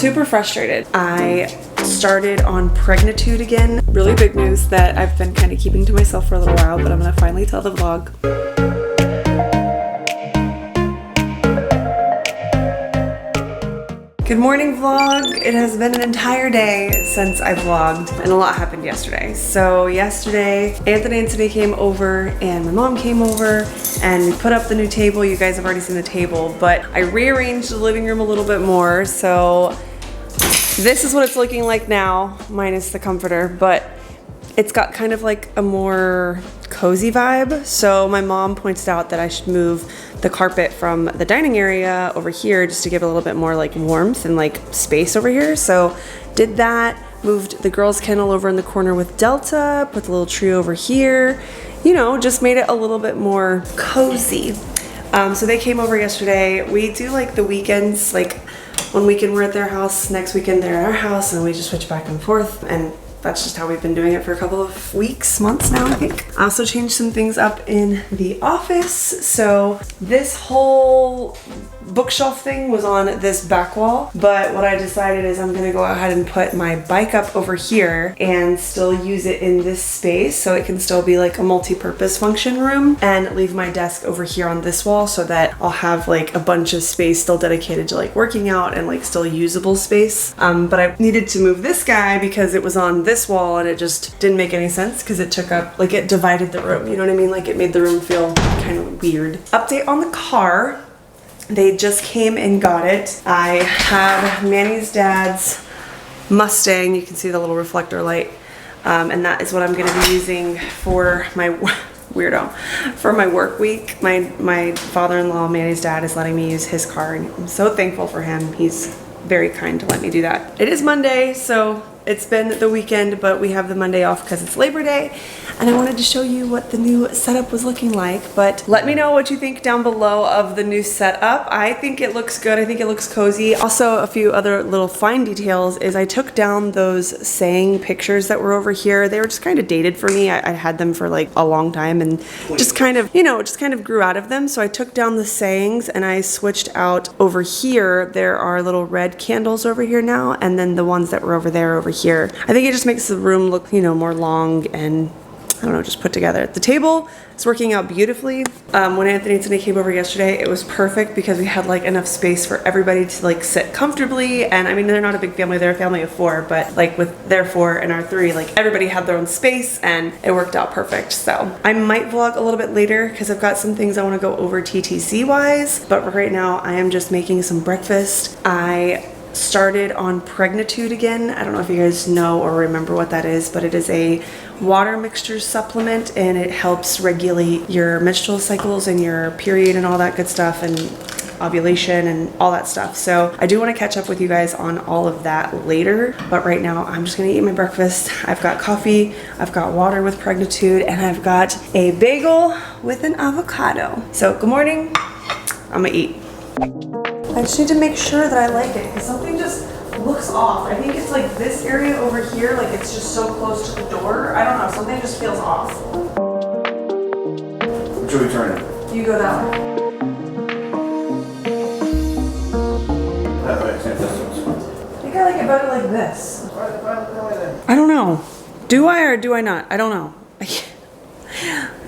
super frustrated. I started on pregnitude again. Really big news that I've been kind of keeping to myself for a little while, but I'm gonna finally tell the vlog. Good morning vlog. It has been an entire day since I vlogged and a lot happened yesterday. So yesterday, Anthony and Tiffanie came over and my mom came over and we put up the new table. You guys have already seen the table, but I rearranged the living room a little bit more. So this is what it's looking like now, minus the comforter, but it's got kind of like a more cozy vibe. So my mom pointed out that I should move the carpet from the dining area over here just to give it a little bit more like warmth and like space over here. So did that, moved the girls' kennel over in the corner with Delta, put the little tree over here, you know, just made it a little bit more cozy. So they came over yesterday. We do like the weekends, like one weekend we're at their house, next weekend they're at our house, and we just switch back and forth, and that's just how we've been doing it for a couple of weeks, months now, I think. I also changed some things up in the office. So this whole bookshelf thing was on this back wall, but what I decided is I'm gonna go ahead and put my bike up over here and still use it in this space so it can still be like a multi-purpose function room, and leave my desk over here on this wall so that I'll have like a bunch of space still dedicated to like working out and like still usable space. But I needed to move this guy because it was on this wall and it just didn't make any sense because it took up, like it divided the room, you know what I mean? Like it made the room feel kind of weird. Update on the car. They just came and got it. I have Manny's dad's Mustang. You can see the little reflector light. And that is what I'm gonna be using for my for my work week. My father-in-law, Manny's dad, is letting me use his car, and I'm so thankful for him. He's very kind to let me do that. It is Monday, so it's been the weekend, but we have the Monday off because it's Labor Day, and I wanted to show you what the new setup was looking like. But let me know what you think down below of the new setup. I think it looks good. I think it looks cozy. Also, a few other little fine details is I took down those saying pictures that were over here. They were just kind of dated for me. I had them for like a long time and just kind of, you know, just kind of grew out of them. So I took down the sayings and I switched out over here. There are little red candles over here now, and then the ones that were over there over here. I think it just makes the room look, you know, more long and, I don't know, just put together. The table is working out beautifully. When Anthony and Tiffanie came over yesterday, it was perfect because we had like enough space for everybody to like sit comfortably. And I mean, they're not a big family, they're a family of 4, but like with their 4 and our 3, like everybody had their own space and it worked out perfect. So I might vlog a little bit later because I've got some things I want to go over TTC wise, but right now I am just making some breakfast. I started on pregnitude again. I don't know if you guys know or remember what that is, but it is a water mixture supplement and it helps regulate your menstrual cycles and your period and all that good stuff, and ovulation and all that stuff. So I do want to catch up with you guys on all of that later, but right now I'm just gonna eat my breakfast. I've got coffee, I've got water with pregnitude, and I've got a bagel with an avocado. So good morning, I'm gonna eat. I just need to make sure that I like it because something just looks off. I think it's like this area over here, like it's just so close to the door. I don't know, something just feels off. Which way we turn it? You go that way. That way, I think this one's I think I like it better like this. I don't know. Do I or do I not? I don't know.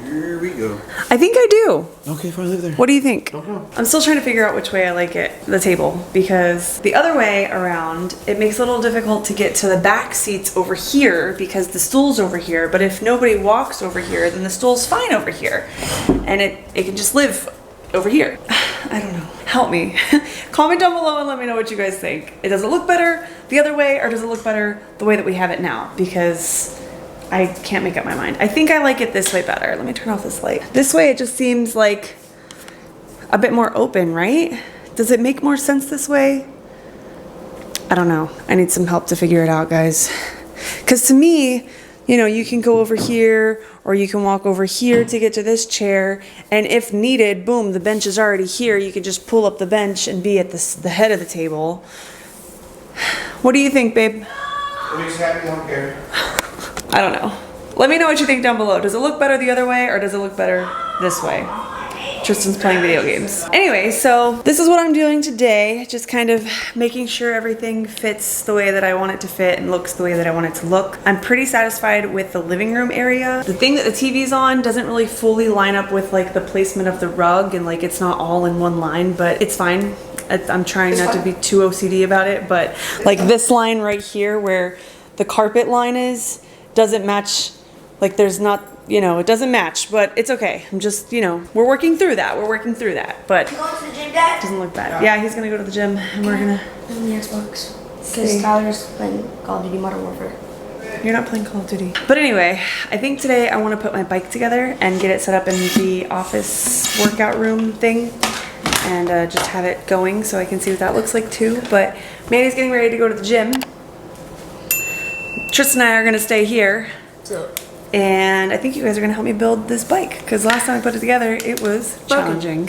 Here we go. I think I do. Okay, fine, leave there. What do you think? Don't know. I'm still trying to figure out which way I like it, the table, because the other way around, it makes it a little difficult to get to the back seats over here because the stool's over here. But if nobody walks over here, then the stool's fine over here. And it can just live over here. I don't know. Help me. Comment down below and let me know what you guys think. Does it look better the other way, or does it look better the way that we have it now? Because I can't make up my mind. I think I like it this way better. Let me turn off this light. This way it just seems like a bit more open, right? Does it make more sense this way? I don't know. I need some help to figure it out, guys. Because to me, you know, you can go over here or you can walk over here to get to this chair. And if needed, boom, the bench is already here. You can just pull up the bench and be at the head of the table. What do you think, babe? What makes you happy? I don't care. I don't know. Let me know what you think down below. Does it look better the other way or does it look better this way? Tristan's playing video games. Anyway, so this is what I'm doing today. Just kind of making sure everything fits the way that I want it to fit and looks the way that I want it to look. I'm pretty satisfied with the living room area. The thing that the TV's on doesn't really fully line up with like the placement of the rug, and like it's not all in one line, but it's fine. I'm trying not to be too OCD about it, but like this line right here where the carpet line is doesn't match. Like there's not, you know, it doesn't match, but it's okay. I'm just, you know, we're working through that. We're working through that, but You going to the gym, Dad? it doesn't look bad. Yeah, he's gonna go to the gym and we're gonna. On the Xbox. Because Tyler's playing Call of Duty Modern Warfare. You're not playing Call of Duty. But anyway, I think today I want to put my bike together and get it set up in the office workout room thing and just have it going so I can see what that looks like too. But Manny's getting ready to go to the gym. Tristan and I are gonna stay here. So. And I think you guys are gonna help me build this bike because last time I put it together, it was challenging.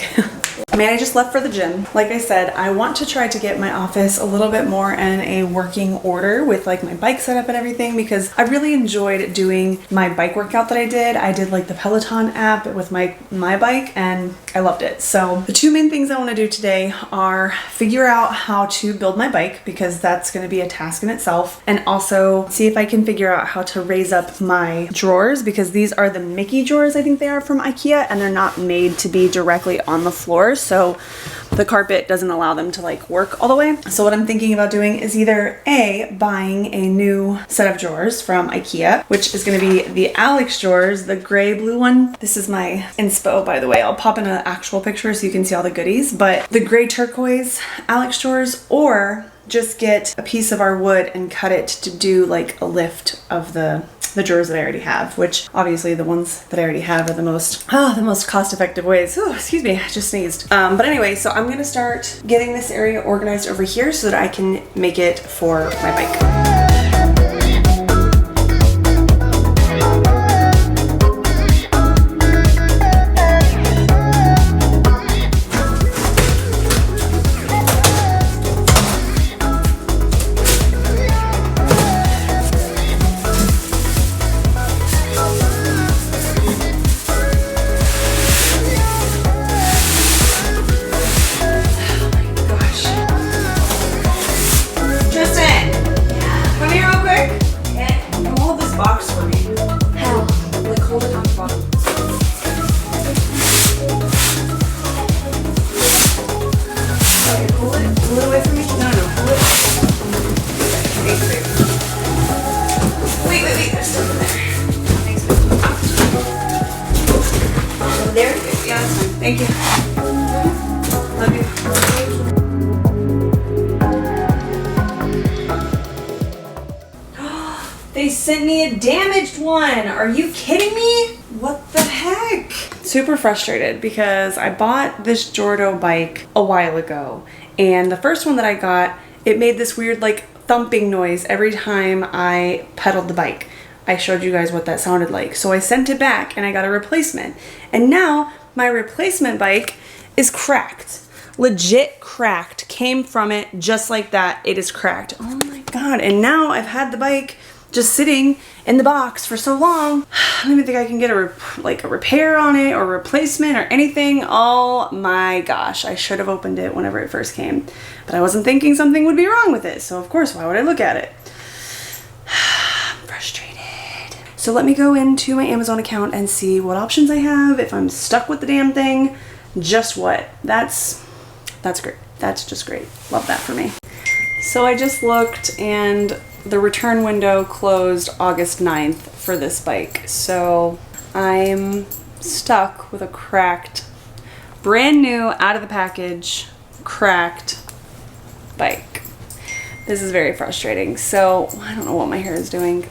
Manny just left for the gym. Like I said, I want to try to get my office a little bit more in a working order with like my bike setup and everything because I really enjoyed doing my bike workout that I did. I did like the Peloton app with my bike and I loved it. So the two main things I want to do today are figure out how to build my bike because that's going to be a task in itself, and also see if I can figure out how to raise up my drawers because these are the Mickey drawers, I think they are, from IKEA, and they're not made to be directly on the floor. So the carpet doesn't allow them to like work all the way. So what I'm thinking about doing is either A, buying a new set of drawers from IKEA, which is going to be the Alex drawers, the gray blue one. This is my inspo, by the way. I'll pop in an actual picture so you can see all the goodies, but the gray turquoise Alex drawers, or just get a piece of our wood and cut it to do like a lift of the drawers that I already have, which obviously the ones that I already have are the most cost-effective ways. Oh, excuse me, I just sneezed. But anyway, so I'm gonna start getting this area organized over here so that I can make it for my bike. Thank you. Love you. They sent me a damaged one. Are you kidding me? What the heck? Super frustrated because I bought this Jordo bike a while ago, and the first one that I got, it made this weird like thumping noise every time I pedaled the bike. I showed you guys what that sounded like. So I sent it back and I got a replacement. And now my replacement bike is cracked. Legit cracked. Came from it just like that. It is cracked. Oh my God. And now I've had the bike just sitting in the box for so long. I don't even think I can get a repair on it or replacement or anything. Oh my gosh. I should have opened it whenever it first came. But I wasn't thinking something would be wrong with it. So of course, why would I look at it? I'm frustrated. So let me go into my Amazon account and see what options I have. If I'm stuck with the damn thing, just what? That's great. That's just great. Love that for me. So I just looked and the return window closed August 9th for this bike. So I'm stuck with a cracked, brand new, out of the package, cracked bike. This is very frustrating. So I don't know what my hair is doing.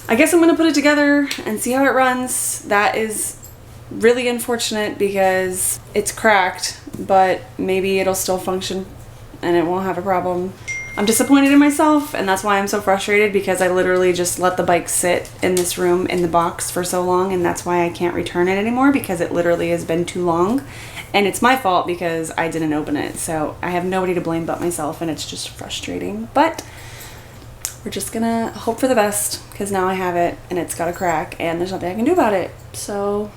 I guess I'm gonna put it together and see how it runs. That is really unfortunate because it's cracked, but maybe it'll still function and it won't have a problem. I'm disappointed in myself, and that's why I'm so frustrated because I literally just let the bike sit in this room in the box for so long, and that's why I can't return it anymore because it literally has been too long. And it's my fault because I didn't open it. So I have nobody to blame but myself, and it's just frustrating. But we're just gonna hope for the best because now I have it and it's got a crack and there's nothing I can do about it. So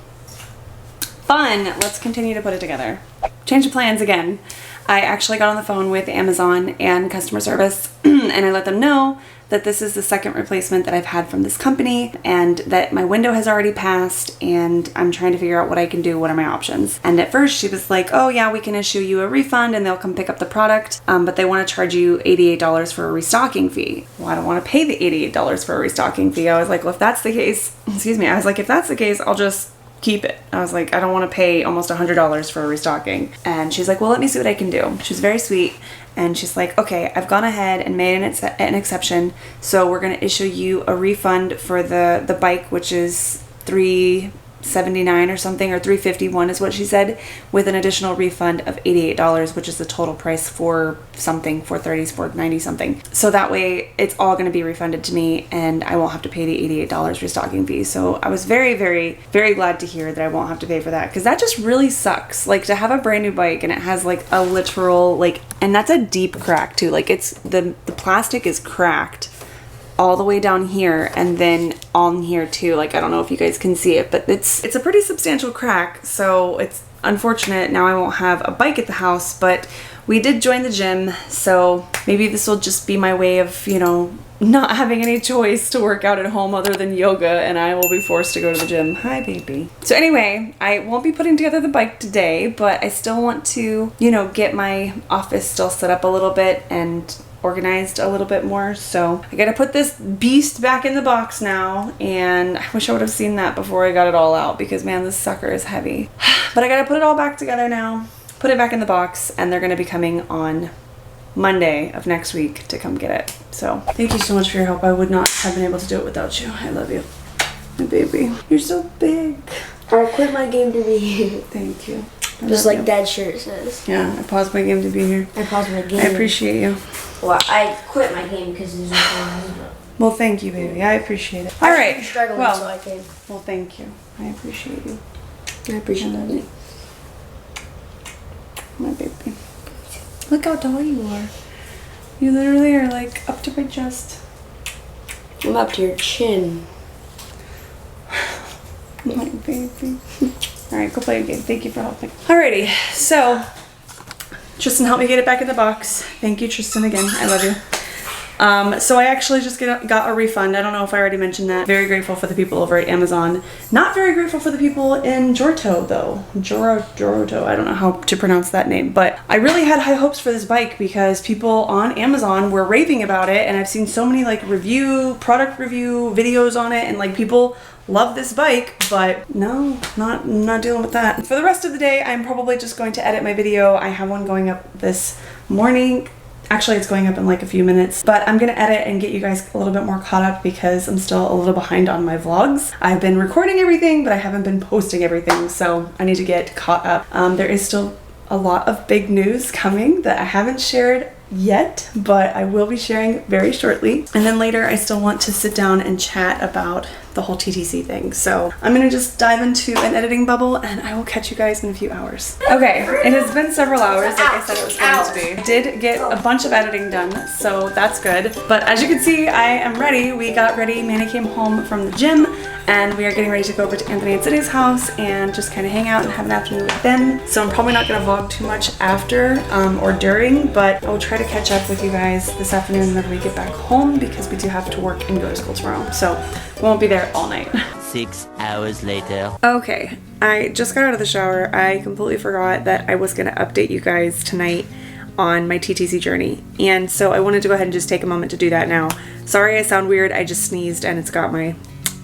Fun. Let's continue to put it together. Change of plans again. I actually got on the phone with Amazon and customer service and I let them know that this is the second replacement that I've had from this company and that my window has already passed and I'm trying to figure out what I can do. What are my options? And at first she was like, oh yeah, we can issue you a refund and they'll come pick up the product, but they want to charge you $88 for a restocking fee. Well, I don't want to pay the $88 for a restocking fee. I was like, well, if that's the case, if that's the case, I'll just keep it. I was like, I don't want to pay almost $100 for a restocking. And she's like, well, let me see what I can do. She's very sweet. And she's like, okay, I've gone ahead and made an exception. So we're going to issue you a refund for the bike, which is $379 or something, or $351 is what she said, with an additional refund of $88, which is the total price for something, $490 something. So that way it's all going to be refunded to me and I won't have to pay the $88 restocking fee. So I was very, very, very glad to hear that I won't have to pay for that, because that just really sucks. Like, to have a brand new bike and it has like a literal, like, and that's a deep crack too. Like, it's the plastic is cracked all the way down here and then on here too. Like, I don't know if you guys can see it, but it's a pretty substantial crack. So it's unfortunate. Now I won't have a bike at the house, but we did join the gym. So maybe this will just be my way of, you know, not having any choice to work out at home other than yoga, and I will be forced to go to the gym. Hi, baby. So anyway, I won't be putting together the bike today, but I still want to, you know, get my office still set up a little bit and organized a little bit more. So I gotta put this beast back in the box now, and I wish I would have seen that before I got it all out, because man, this sucker is heavy. But I gotta put it all back together now, put it back in the box, and they're gonna be coming on Monday of next week to come get it. So thank you so much for your help. I would not have been able to do it without you. I love you, my baby. You're so big. I quit my game to be here. Thank you. Just like Dad's shirt says. Yeah, I paused my game to be here. I paused my game. I appreciate you. Well, I quit my game because there's no point. Well, thank you, baby. I appreciate it. All right. Struggling, well, so I came. well, thank you. I appreciate you. I appreciate it. My baby. Look how tall you are. You literally are like up to my chest. I'm up to your chin. My baby. Alright, go play a game. Thank you for helping. Alrighty, so Tristan helped me get it back in the box. Thank you, Tristan, again. I love you. So I actually just got a refund. I don't know if I already mentioned that. Very grateful for the people over at Amazon. Not very grateful for the people in Jorto, though. Jorto, I don't know how to pronounce that name. But I really had high hopes for this bike because people on Amazon were raving about it, and I've seen so many like product review videos on it, and like people love this bike, but no, not dealing with that. For the rest of the day, I'm probably just going to edit my video. I have one going up this morning. Actually, it's going up in like a few minutes, but I'm gonna edit and get you guys a little bit more caught up because I'm still a little behind on my vlogs. I've been recording everything, but I haven't been posting everything, so I need to get caught up. There is still a lot of big news coming that I haven't shared yet, but I will be sharing very shortly. And then later, I still want to sit down and chat about the whole TTC thing. So I'm gonna just dive into an editing bubble and I will catch you guys in a few hours. Okay, it has been several hours, like I said it was going to be. I did get a bunch of editing done, so that's good. But as you can see, I am ready. We got ready. Manny came home from the gym and we are getting ready to go over to Anthony and Sydney's house and just kind of hang out and have an afternoon with them. So I'm probably not gonna vlog too much after or during, but I will try to catch up with you guys this afternoon when we get back home because we do have to work and go to school tomorrow. So we won't be there all night. 6 hours later. Okay, I just got out of the shower. I completely forgot that I was gonna update you guys tonight on my TTC journey. And so I wanted to go ahead and just take a moment to do that now. Sorry I sound weird, I just sneezed and it's got my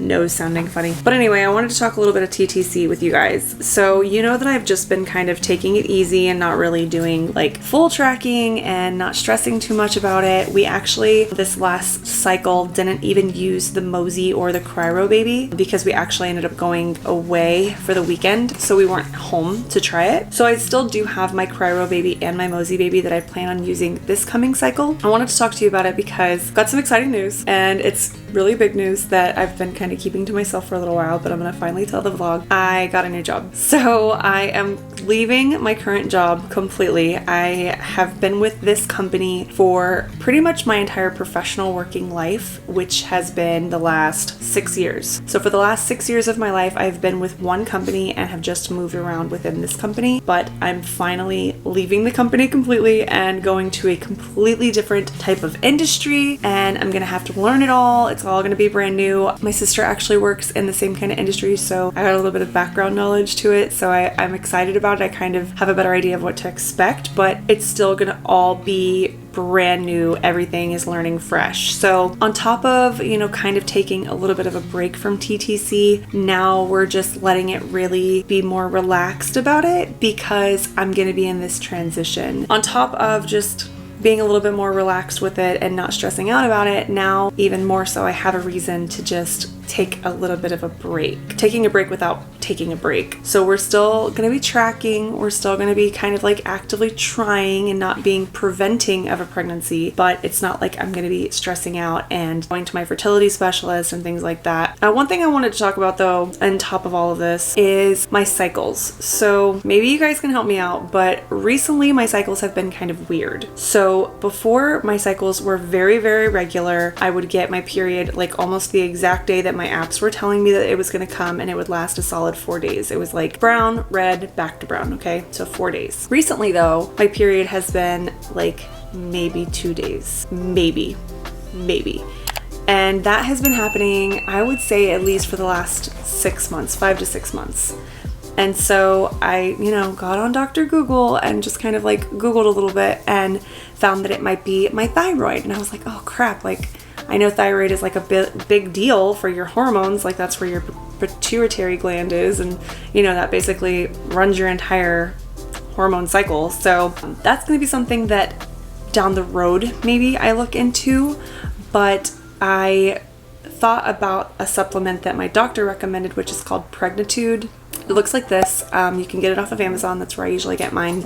nose sounding funny. But anyway, I wanted to talk a little bit of TTC with you guys. So you know that I've just been kind of taking it easy and not really doing like full tracking and not stressing too much about it. We actually, this last cycle, didn't even use the Mosey or the Cryo Baby because we actually ended up going away for the weekend, so we weren't home to try it. So I still do have my Cryo Baby and my Mosey Baby that I plan on using this coming cycle. I wanted to talk to you about it because I've got some exciting news, and it's really big news that I've been kind kind of keeping to myself for a little while, but I'm gonna finally tell the vlog. I got a new job. So I am leaving my current job completely. I have been with this company for pretty much my entire professional working life, which has been the last 6 years. So for the last 6 years of my life, I've been with one company and have just moved around within this company, but I'm finally leaving the company completely and going to a completely different type of industry, and I'm gonna have to learn it all. It's all gonna be brand new. My sister actually works in the same kind of industry, so I got a little bit of background knowledge to it, so I'm excited about it. I kind of have a better idea of what to expect, but it's still gonna all be brand new. Everything is learning fresh. So on top of, you know, kind of taking a little bit of a break from TTC, now we're just letting it really be more relaxed about it because I'm going to be in this transition. On top of just being a little bit more relaxed with it and not stressing out about it, now even more so I have a reason to just take a little bit of a break. Taking a break without taking a break. So we're still going to be tracking, we're still going to be kind of like actively trying and not being preventing of a pregnancy, but it's not like I'm going to be stressing out and going to my fertility specialist and things like that. One thing I wanted to talk about though, on top of all of this, is my cycles. So maybe you guys can help me out, but recently my cycles have been kind of weird. So before, my cycles were very, very regular. I would get my period like almost the exact day that my apps were telling me that it was going to come, and it would last a solid 4 days. It was like brown, red, back to brown. Okay, so 4 days. Recently though, my period has been like maybe 2 days, maybe. And that has been happening, I would say, at least for the last 6 months, 5 to 6 months. And so I, you know, got on Dr. Google and just kind of like Googled a little bit and found that it might be my thyroid. And I was like, oh crap, like I know thyroid is like a big deal for your hormones, like that's where your pituitary gland is, and you know that basically runs your entire hormone cycle. So that's going to be something that down the road maybe I look into, but I thought about a supplement that my doctor recommended, which is called Pregnitude. It looks like this. You can get it off of Amazon. That's where I usually get mine.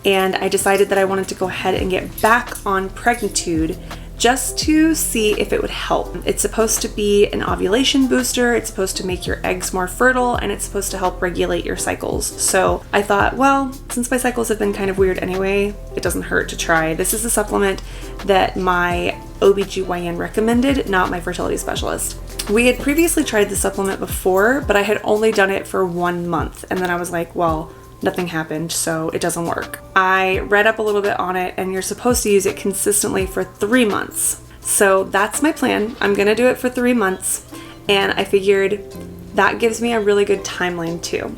And I decided that I wanted to go ahead and get back on Pregnitude just to see if it would help. It's supposed to be an ovulation booster, it's supposed to make your eggs more fertile, and it's supposed to help regulate your cycles. So I thought, well, since my cycles have been kind of weird anyway, it doesn't hurt to try. This is a supplement that my OBGYN recommended, not my fertility specialist. We had previously tried the supplement before, but I had only done it for 1 month, and then I was like, well, nothing happened, so it doesn't work. I read up a little bit on it, and you're supposed to use it consistently for 3 months. So that's my plan. I'm gonna do it for 3 months, and I figured that gives me a really good timeline too.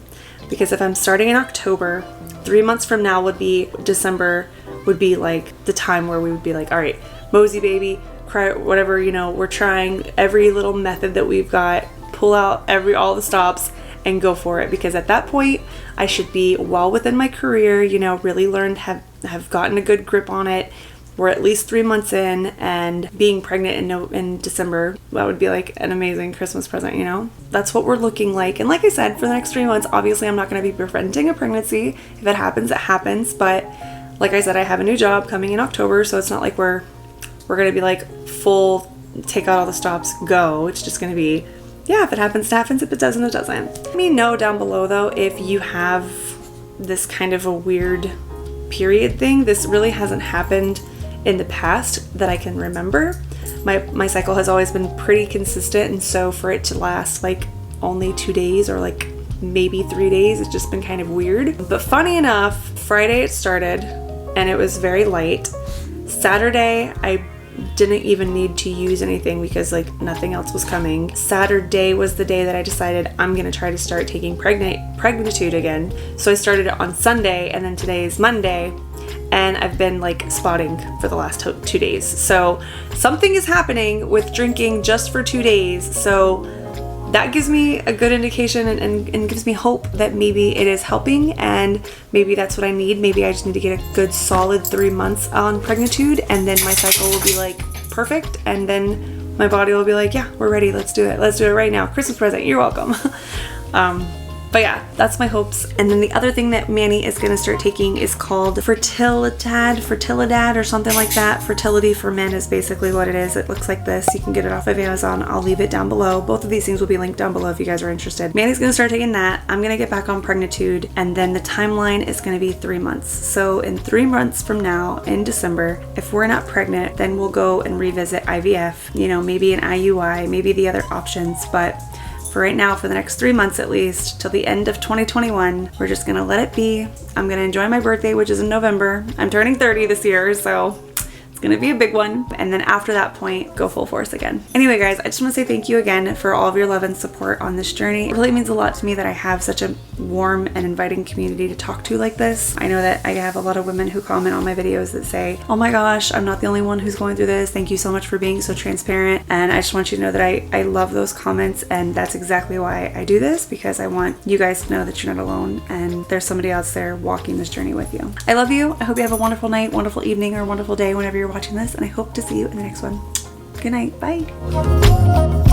Because if I'm starting in October, 3 months from now would be December, would be like the time where we would be like, all right, mosey baby, cry, whatever, you know, we're trying every little method that we've got, pull out all the stops, and go for it, because at that point I should be well within my career, you know, really learned, have gotten a good grip on it. We're at least 3 months in, and being pregnant in December, that would be like an amazing Christmas present, you know? That's what we're looking like. And like I said, for the next 3 months, obviously I'm not going to be preventing a pregnancy. If it happens, it happens. But like I said, I have a new job coming in October, so it's not like we're going to be like full, take out all the stops, go. It's just going to be, yeah, if it happens, it happens. If it doesn't, it doesn't. Let me know down below though if you have this kind of a weird period thing. This really hasn't happened in the past that I can remember. My cycle has always been pretty consistent, and so for it to last like only 2 days or like maybe 3 days, it's just been kind of weird. But funny enough, Friday it started and it was very light. Saturday I didn't even need to use anything because like nothing else was coming. Saturday was the day that I decided I'm gonna try to start taking Pregnitude again. So I started it on Sunday, and then today is Monday, and I've been like spotting for the last 2 days. So something is happening with drinking just for 2 days. So that gives me a good indication and gives me hope that maybe it is helping, and maybe that's what I need. Maybe I just need to get a good solid 3 months on Pregnitude, and then my cycle will be like perfect, and then my body will be like, yeah, we're ready, let's do it right now, Christmas present, you're welcome. But yeah, that's my hopes. And then the other thing that Manny is gonna start taking is called Fertilidad or something like that. Fertility for Men is basically what it is. It looks like this. You can get it off of Amazon. I'll leave it down below. Both of these things will be linked down below if you guys are interested. Manny's gonna start taking that. I'm gonna get back on Pregnitude, and then the timeline is gonna be 3 months. So in 3 months from now, in December, if we're not pregnant, then we'll go and revisit IVF, you know, maybe an IUI, maybe the other options, but for right now, for the next 3 months at least, till the end of 2021, we're just gonna let it be. I'm gonna enjoy my birthday, which is in November. I'm turning 30 this year, so it's gonna be a big one. And then after that point, go full force again. Anyway, guys, I just wanna say thank you again for all of your love and support on this journey. It really means a lot to me that I have such a warm and inviting community to talk to like this. I know that I have a lot of women who comment on my videos that say, oh my gosh, I'm not the only one who's going through this. Thank you so much for being so transparent. And I just want you to know that I love those comments, and that's exactly why I do this, because I want you guys to know that you're not alone and there's somebody else there walking this journey with you. I love you. I hope you have a wonderful night, wonderful evening, or wonderful day whenever you're watching this, and I hope to see you in the next one. Good night. Bye.